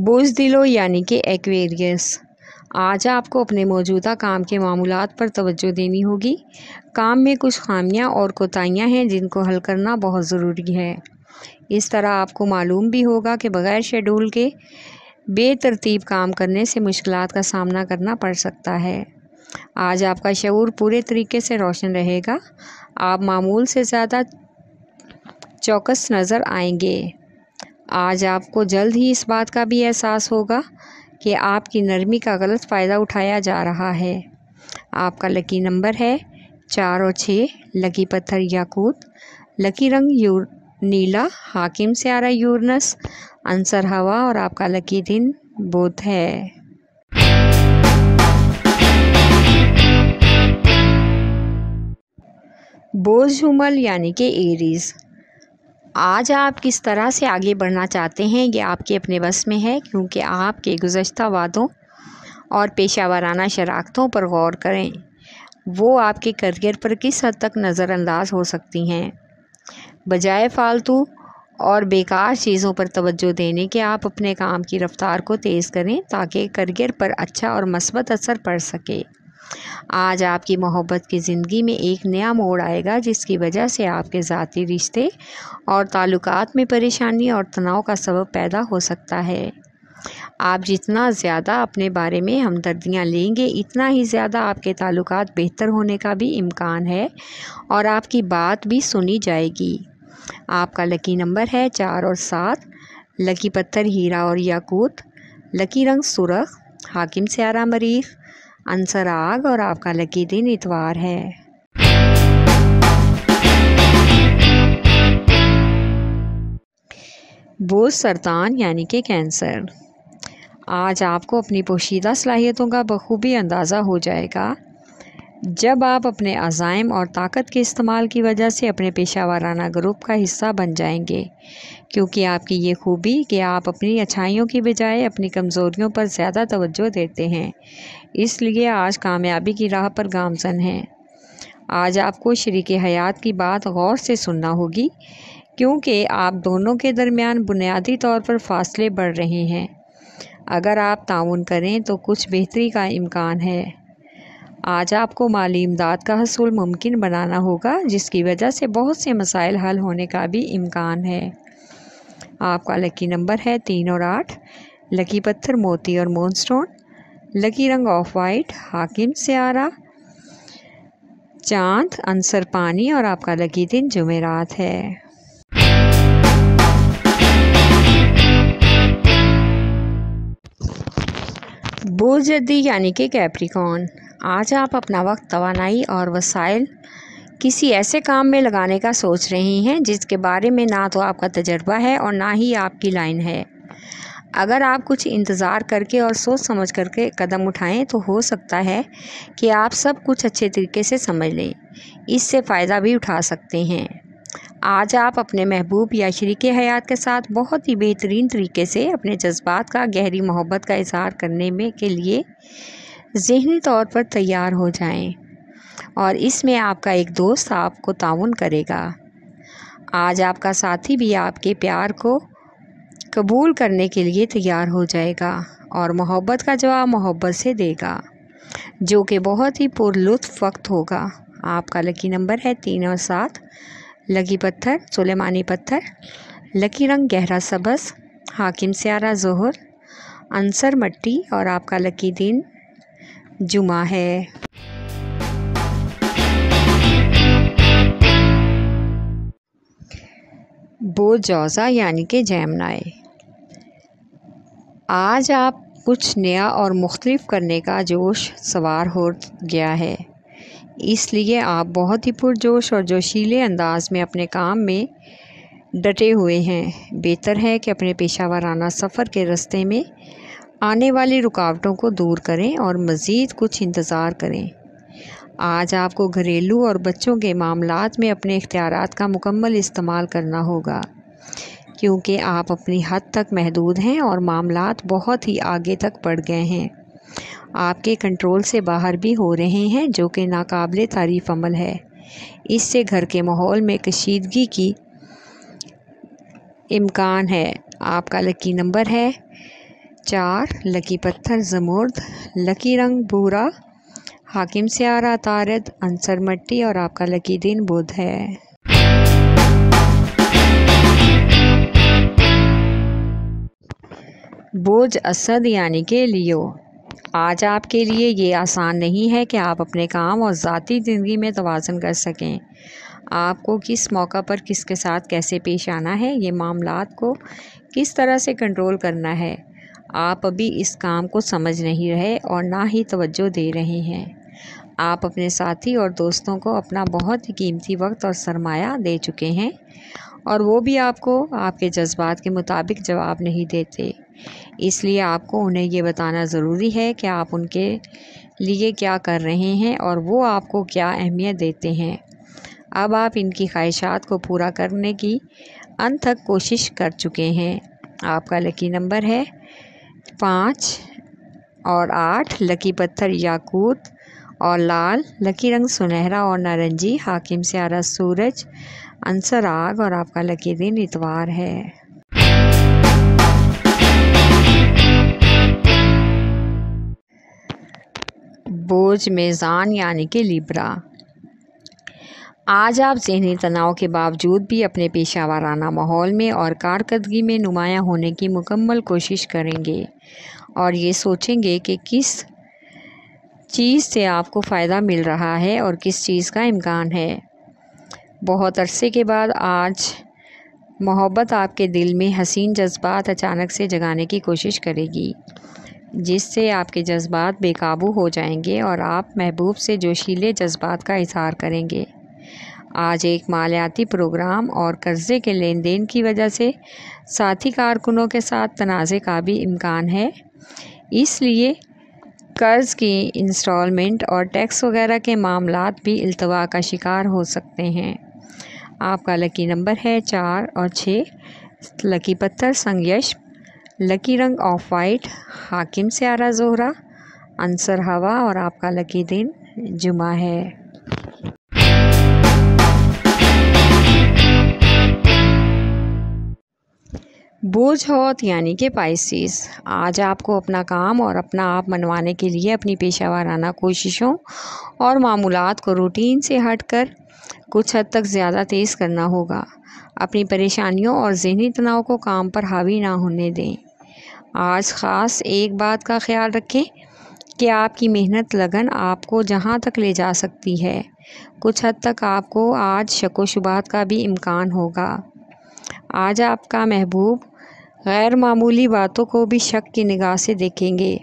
बुज़दिलो यानी कि एक्वेरियस। आज आपको अपने मौजूदा काम के मामूलात पर तवज्जो देनी होगी। काम में कुछ खामियां और कोताहियां हैं जिनको हल करना बहुत ज़रूरी है। इस तरह आपको मालूम भी होगा कि बग़ैर शेड्यूल के बेतरतीब काम करने से मुश्किलात का सामना करना पड़ सकता है। आज आपका शऊर पूरे तरीके से रोशन रहेगा। आप मामूल से ज़्यादा चौकस नज़र आएंगे। आज आपको जल्द ही इस बात का भी एहसास होगा कि आपकी नरमी का गलत फ़ायदा उठाया जा रहा है। आपका लकी नंबर है 4 और 6। लकी पत्थर याकूत। लकी रंग नीला। हाकिम स्यारा यूरनस। अंसर हवा और आपका लकी दिन बुध है। बोझुमल यानी कि एरीज़। आज आप किस तरह से आगे बढ़ना चाहते हैं ये आपके अपने बस में है, क्योंकि आपके गुज़श्ता वादों और पेशा वाराना शराकतों पर गौर करें। वो आपके करियर पर किस हद तक नज़रअंदाज हो सकती हैं। बजाय फालतू और बेकार चीज़ों पर तवज्जो देने के आप अपने काम की रफ्तार को तेज़ करें ताकि करियर पर अच्छा और मस्बत असर पड़ सके। आज आपकी मोहब्बत की ज़िंदगी में एक नया मोड़ आएगा जिसकी वजह से आपके ज़ाती रिश्ते और ताल्लुकात में परेशानी और तनाव का सबब पैदा हो सकता है। आप जितना ज़्यादा अपने बारे में हमदर्दियाँ लेंगे इतना ही ज़्यादा आपके ताल्लुकात बेहतर होने का भी इम्कान है और आपकी बात भी सुनी जाएगी। आपका लकी नंबर है 4 और 7। लकी पत्थर हीरा और याकूत। लकी रंग सुर्ख। हाकिम स्यारा मरीख। अंसर आग और आपका लकी दिन इतवार है। बोझ सरतान यानी कि कैंसर। आज आपको अपनी पोशीदा सलाहियतों का बखूबी अंदाज़ा हो जाएगा जब आप अपने अज़ाइम और ताकत के इस्तेमाल की वजह से अपने पेशा वाराना ग्रुप का हिस्सा बन जाएंगे, क्योंकि आपकी ये खूबी कि आप अपनी अच्छाइयों की बजाय अपनी कमज़ोरियों पर ज़्यादा तवज्जो देते हैं, इसलिए आज कामयाबी की राह पर गामज़न हैं। आज आपको शरीके हयात की बात गौर से सुनना होगी, क्योंकि आप दोनों के दरमियान बुनियादी तौर पर फासले बढ़ रहे हैं। अगर आप ताउन करें तो कुछ बेहतरी का इम्कान है। आज आपको माली इमदाद का हसूल मुमकिन बनाना होगा, जिसकी वजह से बहुत से मसाइल हल होने का भी इम्कान है। आपका लकी नंबर है 3 और 8। लकी पत्थर मोती और मूनस्टोन। लकी रंग ऑफ वाइट। हाकिम स्यारा चांद। अंसर पानी और आपका लकी दिन जुमेरात है। बोझदी यानी कि कैप्रिकॉर्न। आज आप अपना वक्त, तवानाई और वसाइल किसी ऐसे काम में लगाने का सोच रहे हैं जिसके बारे में ना तो आपका तजर्बा है और ना ही आपकी लाइन है। अगर आप कुछ इंतज़ार करके और सोच समझ करके कदम उठाएं तो हो सकता है कि आप सब कुछ अच्छे तरीके से समझ लें, इससे फ़ायदा भी उठा सकते हैं। आज आप अपने महबूब या शरीके हयात के साथ बहुत ही बेहतरीन तरीके से अपने जज्बात का, गहरी मोहब्बत का इजहार करने में के लिए ज़हनी तौर पर तैयार हो जाएं और इसमें आपका एक दोस्त आपको ताउन करेगा। आज आपका साथी भी आपके प्यार को कबूल करने के लिए तैयार हो जाएगा और मोहब्बत का जवाब मोहब्बत से देगा, जो कि बहुत ही पुरलुत्फ़ वक्त होगा। आपका लकी नंबर है 3 और 7। लकी पत्थर सुलेमानी पत्थर। लकी रंग गहरा सबज़। हाकिम स्यारा ज़ोहर। अंसर मट्टी और आपका लकी दिन जुमा है। बोझौज़ा यानी कि जेमिनी। आज आप कुछ नया और मुख्तलिफ करने का जोश सवार हो गया है, इसलिए आप बहुत ही पुरजोश और जोशीले अंदाज में अपने काम में डटे हुए हैं। बेहतर है कि अपने पेशा वाराना सफ़र के रास्ते में आने वाली रुकावटों को दूर करें और मज़ीद कुछ इंतज़ार करें। आज आपको घरेलू और बच्चों के मामलात में अपने इख्तियारात का मुकम्मल इस्तेमाल करना होगा, क्योंकि आप अपनी हद तक महदूद हैं और मामलात बहुत ही आगे तक बढ़ गए हैं, आपके कंट्रोल से बाहर भी हो रहे हैं, जो कि नाकाबिले तारीफ़ अमल है। इससे घर के माहौल में कशीदगी की इम्कान है। आपका लकी नंबर है 4 लकी पत्थर ज़मुर्द, लकी रंग भूरा, हाकिम स्यारा तारिद, आंसर मट्टी और आपका लकी दिन बुध है। बुर्ज असद यानी कि लियो, आज आपके लिए ये आसान नहीं है कि आप अपने काम और ज़ाती ज़िंदगी में तवाज़ुन कर सकें। आपको किस मौका पर किसके साथ कैसे पेश आना है, ये मामलात को किस तरह से कंट्रोल करना है, आप अभी इस काम को समझ नहीं रहे और ना ही तवज्जो दे रहे हैं। आप अपने साथी और दोस्तों को अपना बहुत ही कीमती वक्त और सरमाया दे चुके हैं और वो भी आपको आपके जज्बात के मुताबिक जवाब नहीं देते। इसलिए आपको उन्हें ये बताना ज़रूरी है कि आप उनके लिए क्या कर रहे हैं और वो आपको क्या अहमियत देते हैं। अब आप इनकी ख्वाहिशात को पूरा करने की अंत तक कोशिश कर चुके हैं। आपका लकी नंबर है 5 और 8, लकी पत्थर याकूत और लाल, लकी रंग सुनहरा और नारंगी, हाकिम स्यारा सूरज, आंसर आग और आपका लकी दिन इतवार है। बुर्ज मेज़ान यानी कि लिब्रा, आज आप ज़हनी तनाव के बावजूद भी अपने पेशा वाराना माहौल में और कारकर्दगी में नुमायाँ होने की मुकम्मल कोशिश करेंगे और ये सोचेंगे कि किस चीज़ से आपको फ़ायदा मिल रहा है और किस चीज़ का इम्कान है। बहुत अरसे के बाद आज मोहब्बत आपके दिल में हसीन जज्बात अचानक से जगाने की कोशिश करेगी, जिससे आपके जज्बात बेकाबू हो जाएंगे और आप महबूब से जोशीले जज्बात का इज़हार करेंगे। आज एक मालियाती प्रोग्राम और कर्ज़े के लेन देन की वजह से साथी कारकुनों के साथ तनाज़े का भी इम्कान है, इसलिए कर्ज़ की इंस्टॉलमेंट और टैक्स वगैरह के मामलात भी इल्तवा का शिकार हो सकते हैं। आपका लकी नंबर है 4 और 6, लकी पत्थर संगयश, लकी रंग ऑफ वाइट, हाकिम स्यारा ज़ोहरा, आंसर हवा और आपका लकी दिन जुमा है। बुर्ज हौत यानी कि पाइसिस, आज आपको अपना काम और अपना आप मनवाने के लिए अपनी पेशा वाराना कोशिशों और मामूलात को रूटीन से हटकर कुछ हद तक ज़्यादा तेज़ करना होगा। अपनी परेशानियों और ज़हनी तनाव को काम पर हावी ना होने दें। आज ख़ास एक बात का ख्याल रखें कि आपकी मेहनत लगन आपको जहां तक ले जा सकती है। कुछ हद तक आपको आज शक व शुबात का भी इम्कान होगा। आज आपका महबूब गैर मामूली बातों को भी शक की निगाह से देखेंगे,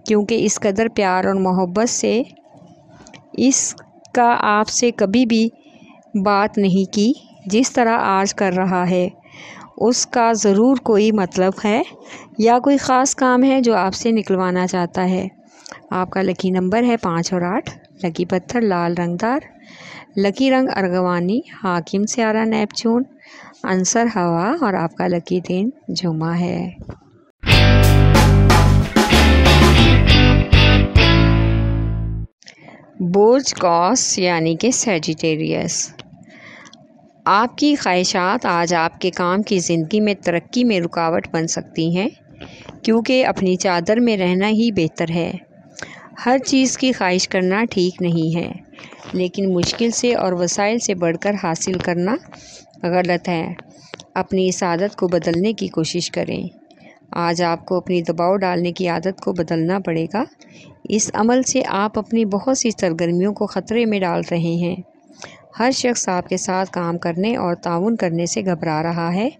क्योंकि इस कदर प्यार और मोहब्बत से इसका आपसे कभी भी बात नहीं की जिस तरह आज कर रहा है। उसका ज़रूर कोई मतलब है या कोई ख़ास काम है जो आपसे निकलवाना चाहता है। आपका लकी नंबर है 5 और 8, लकी पत्थर लाल रंगदार, लकी रंग अर्गवानी, हाकिम स्यारा नेपचून, आंसर हवा और आपका लकी दिन जुमा है। बुर्ज कौस यानी कि सैजिटेरियस, आपकी ख्वाहिशात आज आपके काम की ज़िंदगी में तरक्की में रुकावट बन सकती हैं, क्योंकि अपनी चादर में रहना ही बेहतर है। हर चीज़ की ख्वाहिश करना ठीक नहीं है, लेकिन मुश्किल से और वसाइल से बढ़कर हासिल करना गलत है। अपनी इस आदत को बदलने की कोशिश करें। आज आपको अपनी दबाव डालने की आदत को बदलना पड़ेगा। इस अमल से आप अपनी बहुत सी सरगर्मियों को ख़तरे में डाल रहे हैं। हर शख्स आपके साथ काम करने और ताउन करने से घबरा रहा है,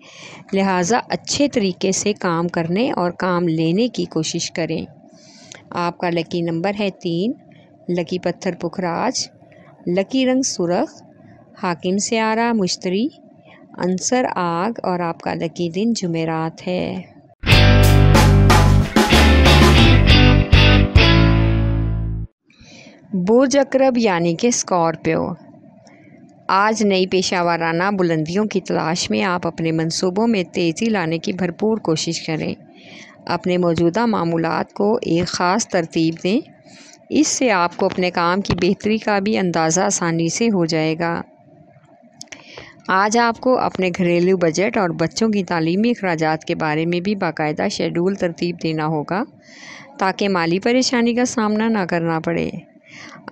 लिहाजा अच्छे तरीके से काम करने और काम लेने की कोशिश करें। आपका लकी नंबर है 3, लकी पत्थर पुखराज, लकी रंग सुरख, हाकिम स्यारा मुश्तरी, आंसर आग और आपका लकी दिन जुमेरात है। बुर्ज अकरब यानी कि स्कॉर्पियो, आज नई पेशा वाराना बुलंदियों की तलाश में आप अपने मंसूबों में तेज़ी लाने की भरपूर कोशिश करें। अपने मौजूदा मामूलात को एक ख़ास तरतीब दें, इससे आपको अपने काम की बेहतरी का भी अंदाज़ा आसानी से हो जाएगा। आज आपको अपने घरेलू बजट और बच्चों की तालीमी अखराजात के बारे में भी बाकायदा शेड्यूल तरतीब देना होगा ताकि माली परेशानी का सामना ना करना पड़े।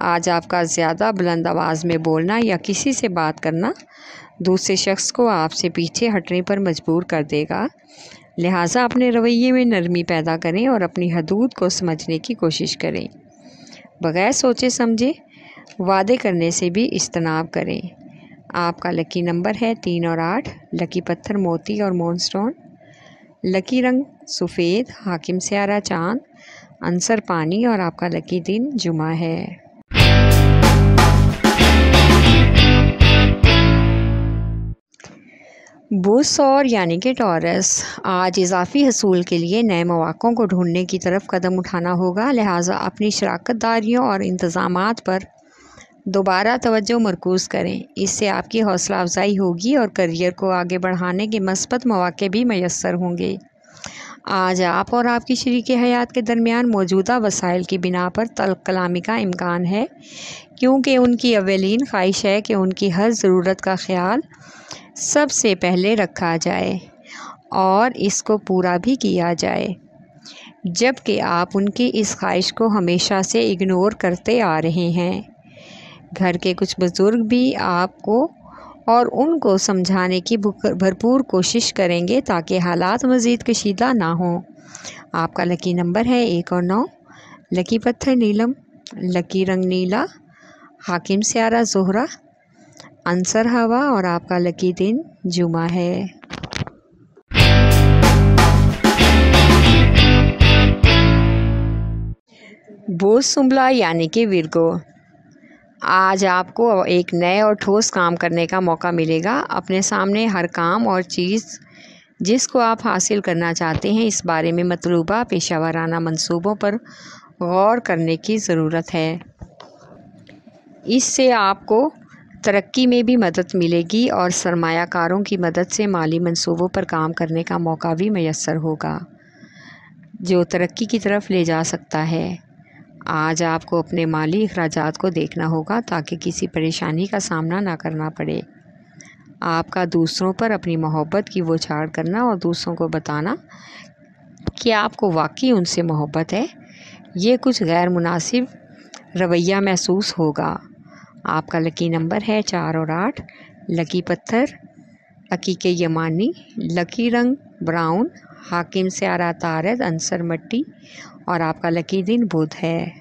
आज आपका ज़्यादा बुलंद आवाज़ में बोलना या किसी से बात करना दूसरे शख्स को आपसे पीछे हटने पर मजबूर कर देगा। लिहाजा अपने रवैये में नरमी पैदा करें और अपनी हदूद को समझने की कोशिश करें। बगैर सोचे समझे वादे करने से भी इज्तनाब करें। आपका लकी नंबर है 3 और 8। लकी पत्थर मोती और मूनस्टोन। लकी रंग सफ़ेद, हाकिम स्यारा चाँद, अंसर पानी और आपका लकी दिन जुमा है। बुस और यानी कि टॉरस, आज इजाफी हसूल के लिए नए मौक़ों को ढूंढने की तरफ कदम उठाना होगा। लिहाजा अपनी शराकतदारियों और इंतज़ामात पर दोबारा तवज्जो मरकूज़ करें। इससे आपकी हौसला अफजाई होगी और करियर को आगे बढ़ाने के मस्बत मौक़े भी मैसर होंगे। आज आप और आपकी शरीके हयात के दरमियान मौजूदा वसाइल की बिना पर तल्ख़ कलामी का इम्कान है, क्योंकि उनकी अव्वलीन ख्वाहिश है कि उनकी हर ज़रूरत का ख्याल सबसे पहले रखा जाए और इसको पूरा भी किया जाए, जबकि आप उनकी इस ख्वाहिश को हमेशा से इग्नोर करते आ रहे हैं। घर के कुछ बुज़ुर्ग भी आपको और उनको समझाने की भरपूर कोशिश करेंगे ताकि हालात मज़ीद कशीदा ना हों। आपका लकी नंबर है 1 और 9। लकी पत्थर नीलम। लकी रंग नीला, हाकिम स्यारा ज़ोहरा, अंसर हवा और आपका लकी दिन जुमा है। बोझ सुंबला यानी कि विर्गो, आज आपको एक नए और ठोस काम करने का मौका मिलेगा। अपने सामने हर काम और चीज़ जिसको आप हासिल करना चाहते हैं, इस बारे में मतलूबा पेशा वराना मंसूबों पर गौर करने की ज़रूरत है। इससे आपको तरक्की में भी मदद मिलेगी और सरमायाकारों की मदद से माली मंसूबों पर काम करने का मौका भी मैसर होगा, जो तरक्की की तरफ ले जा सकता है। आज आपको अपने माली अखराजात को देखना होगा ताकि किसी परेशानी का सामना ना करना पड़े। आपका दूसरों पर अपनी मोहब्बत की बौछार करना और दूसरों को बताना कि आपको वाकई उनसे मोहब्बत है, ये कुछ गैर मुनासिब रवैया महसूस होगा। आपका लकी नंबर है 4 और 8। लकी पत्थर अकीके यमानी। लकी रंग ब्राउन, हाकिम स्यारा तारद, अंसर मट्टी और आपका लकी दिन बुध है।